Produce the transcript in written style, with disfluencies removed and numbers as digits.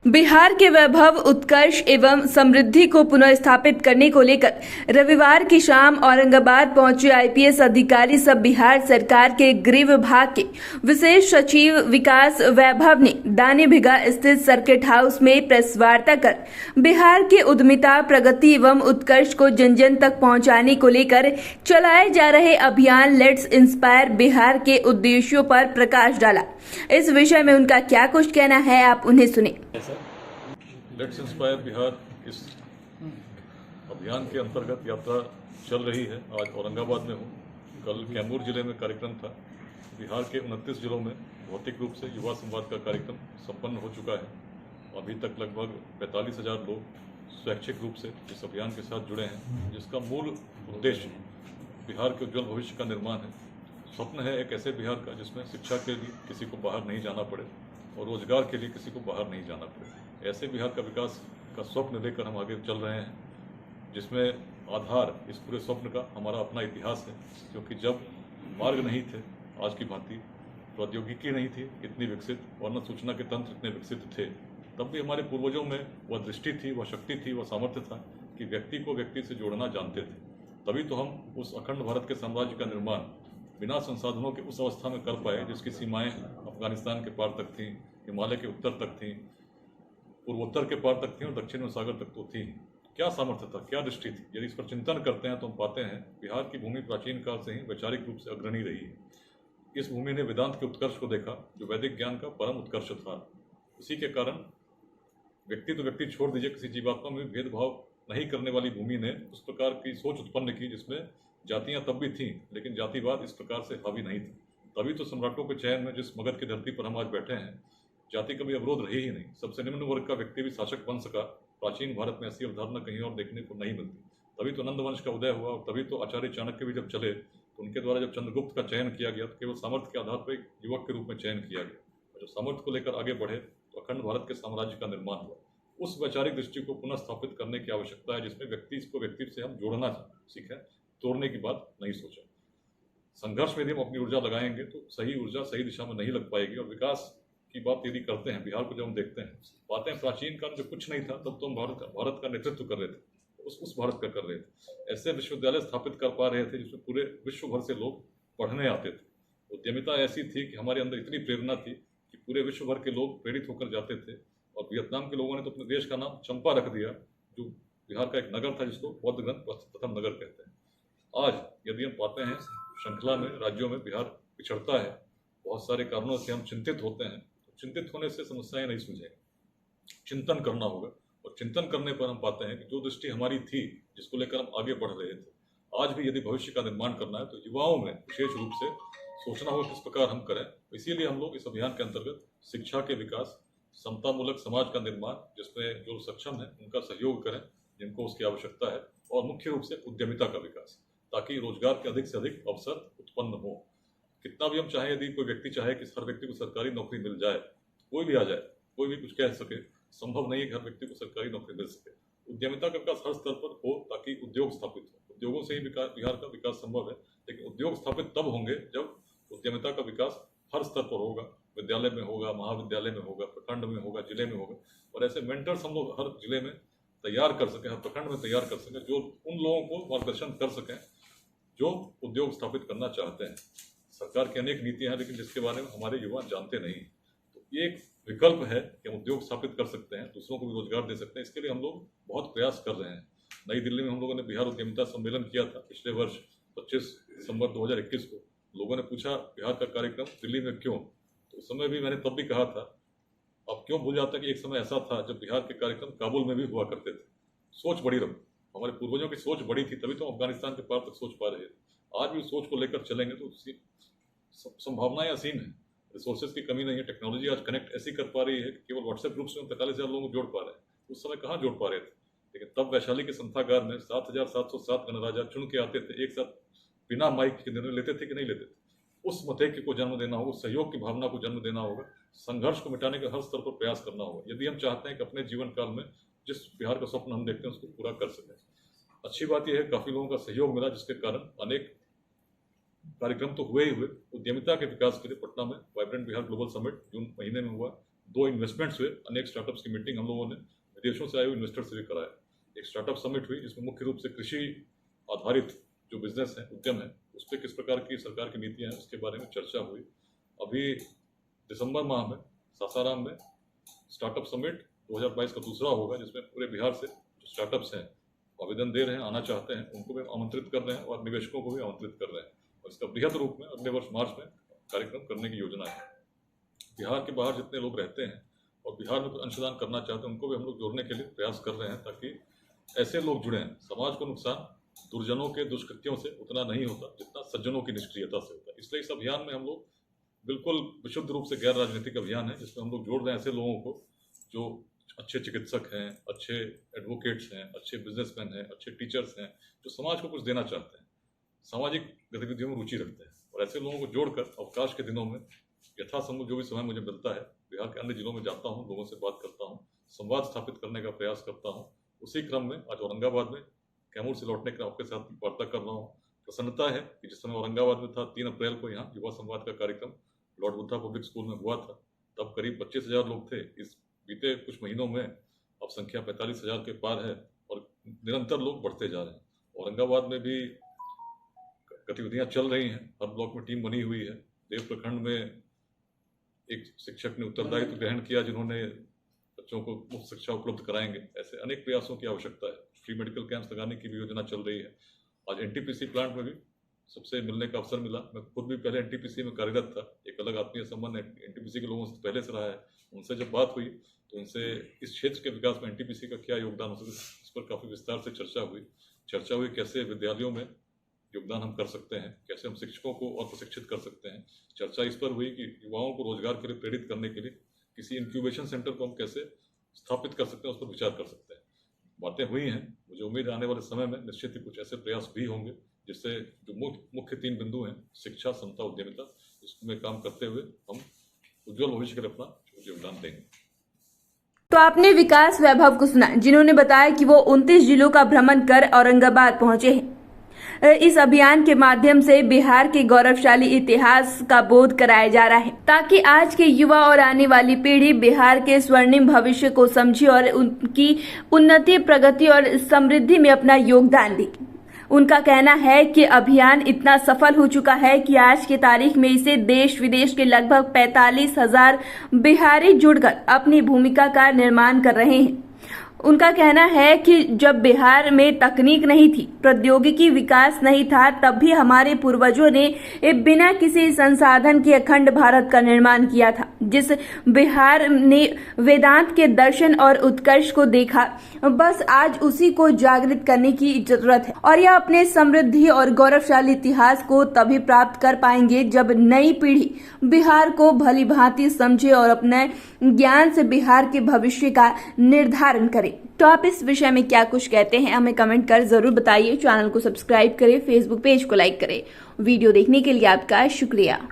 बिहार के वैभव, उत्कर्ष एवं समृद्धि को पुनः स्थापित करने को लेकर रविवार की शाम औरंगाबाद पहुंचे आईपीएस अधिकारी सब बिहार सरकार के गृह विभाग के विशेष सचिव विकास वैभव ने दानी भिगा स्थित सर्किट हाउस में प्रेस वार्ता कर बिहार के उद्यमिता, प्रगति एवं उत्कर्ष को जन जन तक पहुंचाने को लेकर चलाए जा रहे अभियान लेट्स इंस्पायर बिहार के उद्देश्यों पर प्रकाश डाला। इस विषय में उनका क्या कुछ कहना है, आप उन्हें सुने। लेट्स इंस्पायर बिहार इस अभियान के अंतर्गत यात्रा चल रही है। आज औरंगाबाद में हूँ, कल कैमूर जिले में कार्यक्रम था। बिहार के 29 जिलों में भौतिक रूप से युवा संवाद का कार्यक्रम संपन्न हो चुका है। अभी तक लगभग 45,000 लोग स्वैच्छिक रूप से इस अभियान के साथ जुड़े हैं, जिसका मूल उद्देश्य बिहार के उज्जवल भविष्य का निर्माण है। स्वप्न है एक ऐसे बिहार का जिसमें शिक्षा के लिए किसी को बाहर नहीं जाना पड़े और रोजगार के लिए किसी को बाहर नहीं जाना पड़े। ऐसे बिहार का विकास का स्वप्न लेकर हम आगे चल रहे हैं, जिसमें आधार इस पूरे स्वप्न का हमारा अपना इतिहास है। क्योंकि जब मार्ग नहीं थे आज की भांति, प्रौद्योगिकी नहीं थी इतनी विकसित और न सूचना के तंत्र इतने विकसित थे, तब भी हमारे पूर्वजों में वह दृष्टि थी, वह शक्ति थी, वह सामर्थ्य था कि व्यक्ति को व्यक्ति से जोड़ना जानते थे। तभी तो हम उस अखंड भारत के साम्राज्य का निर्माण बिना संसाधनों के उस अवस्था में कर पाए जिसकी सीमाएं अफगानिस्तान के पार तक थीं, हिमालय के उत्तर तक थीं, पूर्वोत्तर के पार तक थीं और दक्षिण में सागर तक तो थी। क्या सामर्थ्य था, क्या दृष्टि थी? यदि इस पर चिंतन करते हैं तो हम पाते हैं बिहार की भूमि प्राचीन काल से ही वैचारिक रूप से अग्रणी रही है। इस भूमि ने वेदांत के उत्कर्ष को देखा, जो वैदिक ज्ञान का परम उत्कर्ष था। इसी के कारण व्यक्ति तो व्यक्ति छोड़ दीजिए, किसी जीवात्मा में भेदभाव नहीं करने वाली भूमि ने उस प्रकार की सोच उत्पन्न की जिसमें जातियां तब भी थीं, लेकिन जातिवाद इस प्रकार से हावी नहीं था। तभी तो सम्राटों के चयन में जिस मगध की धरती पर हम आज बैठे हैं, जाति कभी अवरोध रही ही नहीं। सबसे निम्न वर्ग का व्यक्ति भी शासक बन सका। प्राचीन भारत में ऐसी अवधारणा कहीं और देखने को नहीं मिलती। तभी तो नंद वंश का उदय हुआ और तभी तो आचार्य चाणक्य भी जब चले तो उनके द्वारा जब चंद्रगुप्त का चयन किया गया तो केवल सामर्थ्य के आधार पर एक युवक के रूप में चयन किया गया। और जब सामर्थ्य को लेकर आगे बढ़े तो अखंड भारत के साम्राज्य का निर्माण हुआ। उस वैचारिक दृष्टि को पुनः स्थापित करने की आवश्यकता है, जिसमें व्यक्ति को व्यक्ति से हम जोड़ना सीखें, तोड़ने की बात नहीं सोचें। संघर्ष में यदि हम अपनी ऊर्जा लगाएंगे तो सही ऊर्जा सही दिशा में नहीं लग पाएगी। और विकास की बात यदि करते हैं, बिहार को जब हम देखते हैं, पाते हैं प्राचीन काल जब कुछ नहीं था तब तो हम भारत का नेतृत्व कर रहे थे, उस भारत का कर रहे थे। ऐसे विश्वविद्यालय स्थापित कर पा रहे थे जिसमें पूरे विश्व भर से लोग पढ़ने आते थे। उद्यमिता ऐसी थी कि हमारे अंदर इतनी प्रेरणा थी कि पूरे विश्व भर के लोग प्रेरित होकर जाते थे। और वियतनाम के लोगों ने तो अपने देश का नाम चंपा रख दिया, जो बिहार का एक नगर था जिसको बौद्ध ग्रंथ प्रथम नगर कहते हैं। आज यदि हम पाते हैं श्रृंखला में राज्यों में बिहार पिछड़ता है, बहुत सारे कारणों से हम चिंतित होते हैं। तो चिंतित होने से समस्याएं नहीं सुलझेंगी, चिंतन करना होगा। और चिंतन करने पर हम पाते हैं कि जो दृष्टि हमारी थी, जिसको लेकर हम आगे बढ़ रहे थे, आज भी यदि भविष्य का निर्माण करना है तो युवाओं में विशेष रूप से सोचना होगा किस प्रकार हम करें। इसीलिए हम लोग इस अभियान के अंतर्गत शिक्षा के विकास, समतामूलक समाज का निर्माण, जिसमें जो सक्षम है उनका सहयोग करें जिनको उसकी आवश्यकता है, और मुख्य रूप से उद्यमिता का विकास, ताकि रोजगार के अधिक से अधिक अवसर उत्पन्न हो। कितना भी हम चाहें, यदि कोई व्यक्ति चाहे कि हर व्यक्ति को सरकारी नौकरी मिल जाए, कोई भी आ जाए, कोई भी कुछ कह सके, संभव नहीं है कि हर व्यक्ति को सरकारी नौकरी मिल सके। उद्यमिता का विकास हर स्तर पर हो ताकि उद्योग स्थापित हो। उद्योगों से ही बिहार का विकास संभव है, लेकिन उद्योग स्थापित तब होंगे जब उद्यमिता का विकास हर स्तर पर होगा। विद्यालय में होगा, महाविद्यालय में होगा, प्रखंड में होगा, जिले में होगा। और ऐसे मेंटर्स हम लोग हर जिले में तैयार कर सकें, हर प्रखंड में तैयार कर सकें, जो उन लोगों को मार्गदर्शन कर सकें जो उद्योग स्थापित करना चाहते हैं। सरकार की अनेक नीतियां हैं, लेकिन जिसके बारे में हमारे युवा जानते नहीं। तो ये एक विकल्प है कि हम उद्योग स्थापित कर सकते हैं, दूसरों को भी रोजगार दे सकते हैं। इसके लिए हम लोग बहुत प्रयास कर रहे हैं। नई दिल्ली में हम लोगों ने बिहार उद्यमिता सम्मेलन किया था पिछले वर्ष 25 दिसंबर 2021 को। लोगों ने पूछा बिहार का कार्यक्रम दिल्ली में क्यों? तो उस समय भी मैंने तब भी कहा था, अब क्यों भूल जाता है कि एक समय ऐसा था जब बिहार के कार्यक्रम काबुल में भी हुआ करते थे। सोच बड़ी रही, हमारे पूर्वजों की सोच बड़ी थी, तभी तो अफगानिस्तान के पार तक सोच पा रहे थे। आज भी उस सोच को लेकर चलेंगे तो संभावनाएं असीम है। रिसोर्सेज की कमी नहीं है। टेक्नोलॉजी आज कनेक्ट ऐसी कर पा रही है कि केवल व्हाट्सएप ग्रुप में 45,000 लोगों को जोड़ पा रहे हैं। उस समय कहाँ जोड़ पा रहे थे? लेकिन तब वैशाली के संथागार में 7,707 गणराजा चुन के आते थे, एक साथ बिना माइक के निर्णय लेते थे कि नहीं लेते थे। उस मतैक्य को जन्म देना होगा, सहयोग की भावना को जन्म देना होगा, संघर्ष को मिटाने का हर स्तर पर प्रयास करना होगा, यदि हम चाहते हैं कि अपने जीवन काल में जिस बिहार का स्वप्न हम देखते हैं उसको पूरा कर सकें। अच्छी बात यह है काफ़ी लोगों का सहयोग मिला, जिसके कारण अनेक कार्यक्रम तो हुए ही हुए। उद्यमिता के विकास के लिए पटना में वाइब्रेंट बिहार ग्लोबल समिट जून महीने में हुआ। 2 इन्वेस्टमेंट्स हुए, अनेक स्टार्टअप्स की मीटिंग हम लोगों ने विदेशों से आए हुए इन्वेस्टर से भी कराया। एक स्टार्टअप समिट हुई जिसमें मुख्य रूप से कृषि आधारित जो बिजनेस है, उद्यम है, उस पर किस प्रकार की सरकार की नीतियां हैं उसके बारे में चर्चा हुई। अभी दिसंबर माह में सासाराम में स्टार्टअप समिट 2022 का दूसरा होगा, जिसमें पूरे बिहार से जो स्टार्टअप्स हैं आवेदन दे रहे हैं, आना चाहते हैं, उनको भी आमंत्रित कर रहे हैं और निवेशकों को भी आमंत्रित कर रहे हैं। और इसका बृहद रूप में अगले वर्ष मार्च में कार्यक्रम करने की योजना है। बिहार के बाहर जितने लोग रहते हैं और बिहार में कुछ अंशदान करना चाहते हैं, उनको भी हम लोग जोड़ने के लिए प्रयास कर रहे हैं, ताकि ऐसे लोग जुड़ें। समाज को नुकसान दुर्जनों के दुष्कृत्यों से उतना नहीं होता जितना सज्जनों की निष्क्रियता से होता है। इसलिए इस अभियान में हम लोग बिल्कुल विशुद्ध रूप से गैर राजनीतिक अभियान है, जिसमें हम लोग जोड़ रहे हैं ऐसे लोगों को जो अच्छे चिकित्सक हैं, अच्छे एडवोकेट्स हैं, अच्छे बिजनेसमैन हैं, अच्छे टीचर्स हैं, जो समाज को कुछ देना चाहते हैं, सामाजिक गतिविधियों में रुचि रखते हैं। और ऐसे लोगों को जोड़कर अवकाश के दिनों में यथासंभव जो भी समय मुझे मिलता है, बिहार के अन्य जिलों में जाता हूँ, लोगों से बात करता हूँ, संवाद स्थापित करने का प्रयास करता हूँ। उसी क्रम में आज औरंगाबाद में कैमूर से लौटने के आपके साथ वार्ता कर रहा हूँ। प्रसन्नता है कि जिस समय औरंगाबाद में था, 3 अप्रैल को यहाँ युवा संवाद का कार्यक्रम लॉर्ड बुद्धा पब्लिक स्कूल में हुआ था, तब करीब 25,000 लोग थे। इस बीते कुछ महीनों में अब संख्या 45,000 के पार है और निरंतर लोग बढ़ते जा रहे हैं। औरंगाबाद में भी गतिविधियां चल रही हैं, हर ब्लॉक में टीम बनी हुई है। देव प्रखंड में एक शिक्षक ने उत्तरदायित्व ग्रहण किया, जिन्होंने बच्चों को मुफ्त शिक्षा उपलब्ध कराएंगे। ऐसे अनेक प्रयासों की आवश्यकता है। फ्री मेडिकल कैंप्स लगाने की भी योजना चल रही है। आज एनटीपीसी प्लांट में भी सबसे मिलने का अवसर मिला। मैं खुद भी पहले एनटीपीसी में कार्यरत था, एक अलग आत्मीय संबंध एनटीपीसी के लोगों से पहले से रहा है। उनसे जब बात हुई तो उनसे इस क्षेत्र के विकास में एनटीपीसी का क्या योगदान हो सकता है, इस पर काफ़ी विस्तार से चर्चा हुई। कैसे विद्यालयों में योगदान हम कर सकते हैं, कैसे हम शिक्षकों को और प्रशिक्षित कर सकते हैं। चर्चा इस पर हुई कि युवाओं को रोजगार के लिए प्रेरित करने के लिए किसी इंक्यूबेशन सेंटर को हम कैसे स्थापित कर सकते हैं, उस पर विचार कर सकते हैं। बातें हुई हैं। मुझे उम्मीद है आने वाले समय में निश्चित ही कुछ ऐसे प्रयास भी होंगे जिससे जो मुख्य 3 बिंदु हैं, शिक्षा, समता, उद्यमिता, इसमें काम करते हुए हम उज्जवल भविष्य के लिए अपना योगदान देंगे। तो आपने विकास वैभव को सुना, जिन्होंने बताया कि वो 29 जिलों का भ्रमण कर औरंगाबाद पहुंचे हैं। इस अभियान के माध्यम से बिहार के गौरवशाली इतिहास का बोध कराया जा रहा है, ताकि आज के युवा और आने वाली पीढ़ी बिहार के स्वर्णिम भविष्य को समझे और उनकी उन्नति, प्रगति और समृद्धि में अपना योगदान दे। उनका कहना है कि अभियान इतना सफल हो चुका है कि आज की तारीख में इसे देश विदेश के लगभग 45,000 बिहारी जुड़कर अपनी भूमिका का निर्माण कर रहे हैं। उनका कहना है कि जब बिहार में तकनीक नहीं थी, प्रौद्योगिकी विकास नहीं था, तब भी हमारे पूर्वजों ने बिना किसी संसाधन के अखंड भारत का निर्माण किया था। जिस बिहार ने वेदांत के दर्शन और उत्कर्ष को देखा, बस आज उसी को जागृत करने की जरूरत है। और यह अपने समृद्धि और गौरवशाली इतिहास को तभी प्राप्त कर पाएंगे जब नई पीढ़ी बिहार को भली भांति समझे और अपने ज्ञान से बिहार के भविष्य का निर्धारण करे। तो आप इस विषय में क्या कुछ कहते हैं, हमें कमेंट कर जरूर बताइए। चैनल को सब्सक्राइब करें, फेसबुक पेज को लाइक करें। वीडियो देखने के लिए आपका शुक्रिया।